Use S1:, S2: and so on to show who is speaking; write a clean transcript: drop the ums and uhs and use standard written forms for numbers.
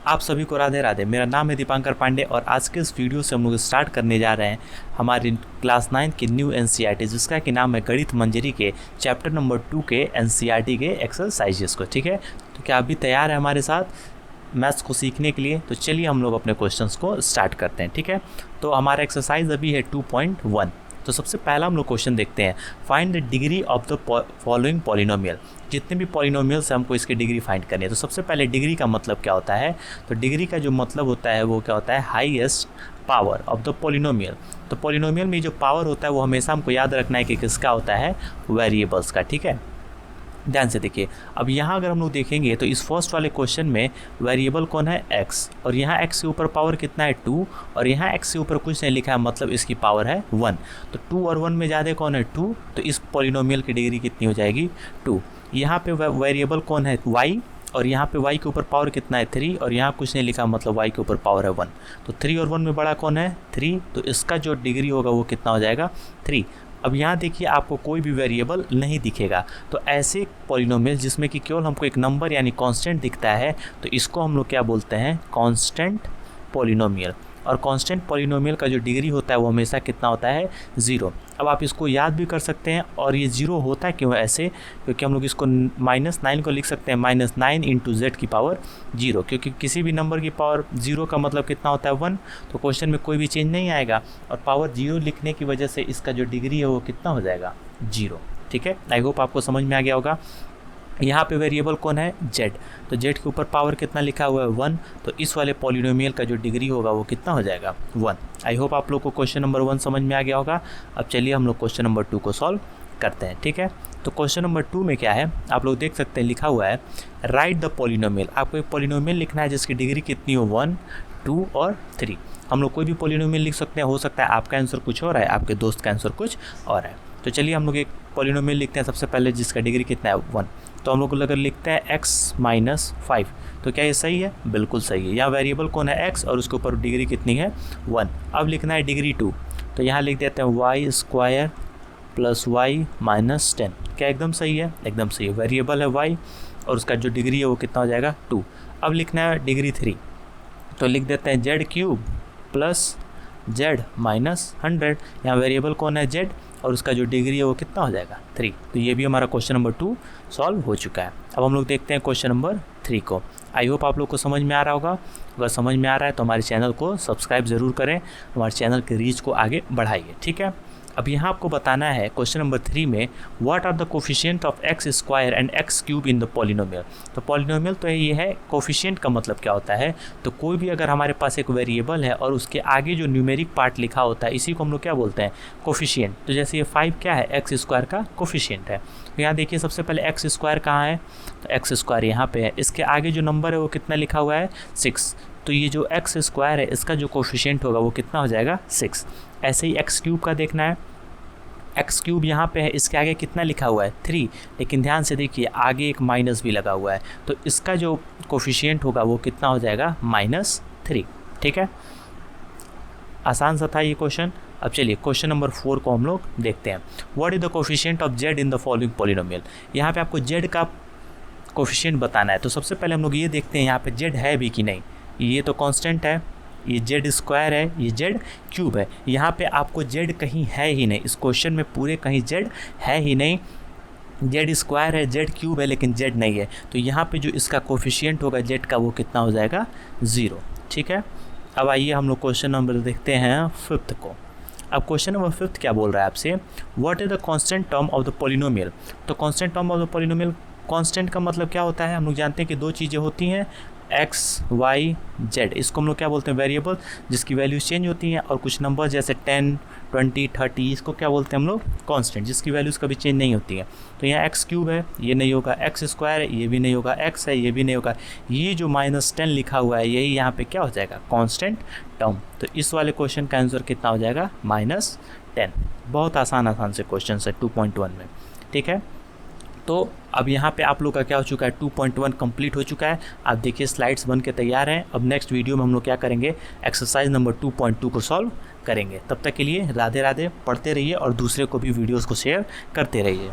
S1: आप सभी को राधे राधे। मेरा नाम है दीपांकर पांडे और आज के इस वीडियो से हम लोग स्टार्ट करने जा रहे हैं हमारी क्लास 9 की न्यू एनसीईआरटी जिसका कि नाम है गणित मंजरी के चैप्टर नंबर 2 के एनसीईआरटी के एक्सरसाइजेस को। ठीक है, तो क्या अभी तैयार है हमारे साथ मैथ्स को सीखने के लिए? तो चलिए हम लोग अपने क्वेश्चंस को स्टार्ट करते हैं। ठीक है, तो हमारा एक्सरसाइज अभी है 2.1। तो सबसे पहला हम लोग क्वेश्चन देखते हैं, find the degree of the following polynomial. जितने भी पॉलिनोमियल्स हैं हमको इसकी डिग्री फाइंड करनी है। तो सबसे पहले डिग्री का मतलब क्या होता है? तो डिग्री का जो मतलब होता है वो क्या होता है? Highest power of the polynomial. तो पॉलिनोमियल में जो पावर होता है वो हमेशा हमको याद रखना है कि किसका होता है? वेरिएबल्स का। ठीक है, ध्यान से देखिए। अब यहाँ अगर हम लोग देखेंगे तो इस फर्स्ट वाले क्वेश्चन में वेरिएबल कौन है? x, और यहाँ x के ऊपर पावर कितना है? 2, और यहाँ x के ऊपर कुछ नहीं लिखा है, मतलब इसकी पावर है 1। तो 2 और 1 में ज़्यादा कौन है? 2। तो इस पॉलिनोमियल की डिग्री कितनी हो जाएगी? 2। यहाँ पे वेरिएबल कौन है? y, और यहाँ पे y के ऊपर पावर कितना है? 3, और यहाँ कुछ नहीं लिखा, मतलब y के ऊपर पावर है 1। तो 3 और 1 में बड़ा कौन है? 3। तो इसका जो डिग्री होगा वो कितना हो जाएगा? 3। अब यहाँ देखिए आपको कोई भी वेरिएबल नहीं दिखेगा। तो ऐसे पॉलिनोमियल जिसमें कि केवल हमको एक नंबर यानी कांस्टेंट दिखता है तो इसको हम लोग क्या बोलते हैं? Constant polynomial. और कांस्टेंट पॉलिनोमियल का जो डिग्री होता है वो हमेशा कितना होता है? 0। अब आप इसको याद भी कर सकते हैं। और ये 0 होता है क्यों ऐसे? क्योंकि हम लोग इसको -9 को लिख सकते हैं -9 × z की पावर 0, क्योंकि किसी भी नंबर की पावर 0 का मतलब कितना होता है? 1। तो क्वेश्चन में कोई भी चेंज नहीं आएगा, और पावर 0 लिखने की वजह से इसका जो डिग्री है वो कितना हो जाएगा? 0। ठीक है, आई होप आपको समझ में आ गया होगा। यहाँ पे वेरिएबल कौन है? z। तो z के ऊपर पावर कितना लिखा हुआ है? 1। तो इस वाले पॉलिनोमियल का जो डिग्री होगा वो कितना हो जाएगा? 1। आई होप आप लोग को क्वेश्चन नंबर 1 समझ में आ गया होगा। अब चलिए हम लोग क्वेश्चन नंबर 2 को सॉल्व करते हैं। ठीक है, तो क्वेश्चन नंबर 2 में क्या है आप लोग देख सकते हैं, लिखा हुआ है राइट द पॉलिनोमियल। आपको एक पॉलिनोमियल लिखना है जिसकी डिग्री कितनी हो? 1, 2 और 3। हम लोग कोई भी पॉलिनोमियल लिख सकते हैं, हो सकता है आपका आंसर कुछ और है, आपके दोस्त का आंसर कुछ और है। तो चलिए हम लोग एक पॉलिनोमियल लिखते हैं सबसे पहले जिसका डिग्री कितना है? 1। तो हम लोग अगर लिखते हैं x - 5, तो क्या ये सही है? बिल्कुल सही है। यहाँ वेरिएबल कौन है? x, और उसके ऊपर डिग्री कितनी है? 1। अब लिखना है डिग्री 2, तो यहाँ लिख देते हैं y² + y - 10। क्या एकदम सही है? एकदम सही है। वेरिएबल है y और उसका जो डिग्री है वो कितना हो जाएगा? 2। अब लिखना है डिग्री 3, तो लिख देते हैं z³ + z - 100। यहाँ वेरिएबल कौन है? z, और उसका जो डिग्री है वो कितना हो जाएगा? 3। तो ये भी हमारा क्वेश्चन नंबर 2 सॉल्व हो चुका है। अब हम लोग देखते हैं क्वेश्चन नंबर 3 को। आई होप आप लोग को समझ में आ रहा होगा। अगर समझ में आ रहा है तो हमारे चैनल को सब्सक्राइब ज़रूर करें, हमारे चैनल के रीच को आगे बढ़ाइए। ठीक है, अब यहाँ आपको बताना है क्वेश्चन नंबर 3 में what are the coefficient of x² and x³ in the polynomial. तो पॉलिनोमियल तो ये है, कोफिशिएंट का मतलब क्या होता है? तो कोई भी अगर हमारे पास एक वेरिएबल है और उसके आगे जो न्यूमेरिक पार्ट लिखा होता है इसी को हम लोग क्या बोलते हैं? कोफिशिएंट। तो जैसे ये 5 क्या है? x² का कोफिशिएंट है। तो यहाँ देखिए सबसे पहले x² कहाँ है? तो x² यहाँ पे है। इसके आगे जो नंबर है वो कितना लिखा हुआ है? 6। तो ये जो x² है इसका जो कोफिशिएंट होगा वो कितना हो जाएगा? 6। ऐसे ही x³ का देखना है, x³ यहाँ पे है, इसके आगे कितना लिखा हुआ है? 3। लेकिन ध्यान से देखिए आगे एक माइनस भी लगा हुआ है, तो इसका जो कोफिशिएंट होगा वो कितना हो जाएगा? -3। ठीक है, आसान सा था ये क्वेश्चन। अब चलिए क्वेश्चन नंबर 4 को हम लोग देखते हैं। What is the coefficient of z in the following polynomial. यहाँ पे आपको z का कोफिशिएंट बताना है। तो सबसे पहले हम लोग ये देखते हैं यहाँ पे z है भी कि नहीं। ये तो कांस्टेंट है, ये z² है, ये z³ है। यहाँ पे आपको z कहीं है ही नहीं, इस क्वेश्चन में पूरे कहीं z है ही नहीं। z² है, z³ है, लेकिन z नहीं है। तो यहाँ पे जो इसका कोफिशिएंट होगा z का वो कितना हो जाएगा? 0। ठीक है, अब आइए हम लोग क्वेश्चन नंबर देखते हैं 5 को। अब क्वेश्चन नंबर 5 क्या बोल रहा है आपसे? What is the constant term of the polynomial. तो constant term of the polynomial, constant का मतलब क्या होता है? हम लोग जानते हैं कि 2 चीज़ें होती हैं, x, y, z। इसको हम लोग क्या बोलते हैं? वेरिएबल, जिसकी वैल्यूज चेंज होती हैं। और कुछ नंबर जैसे 10, 20, 30, इसको क्या बोलते हैं हम लोग? कांस्टेंट, जिसकी वैल्यूज कभी चेंज नहीं होती हैं। तो यहाँ x³ है, ये नहीं होगा, x² है, ये भी नहीं होगा, x है, ये भी नहीं होगा। ये जो -10 लिखा हुआ है यही यहाँ पे क्या हो जाएगा? Constant term. तो इस वाले क्वेश्चन का आंसर कितना हो जाएगा? -10। बहुत आसान से क्वेश्चन है 2.1 में। ठीक है, तो अब यहाँ पे आप लोग का क्या हो चुका है? 2.1 कंप्लीट हो चुका है। आप देखिए स्लाइड्स बन के तैयार हैं। अब नेक्स्ट वीडियो में हम लोग क्या करेंगे? एक्सरसाइज नंबर 2.2 को सॉल्व करेंगे। तब तक के लिए राधे राधे, पढ़ते रहिए और दूसरे को भी वीडियोस को शेयर करते रहिए।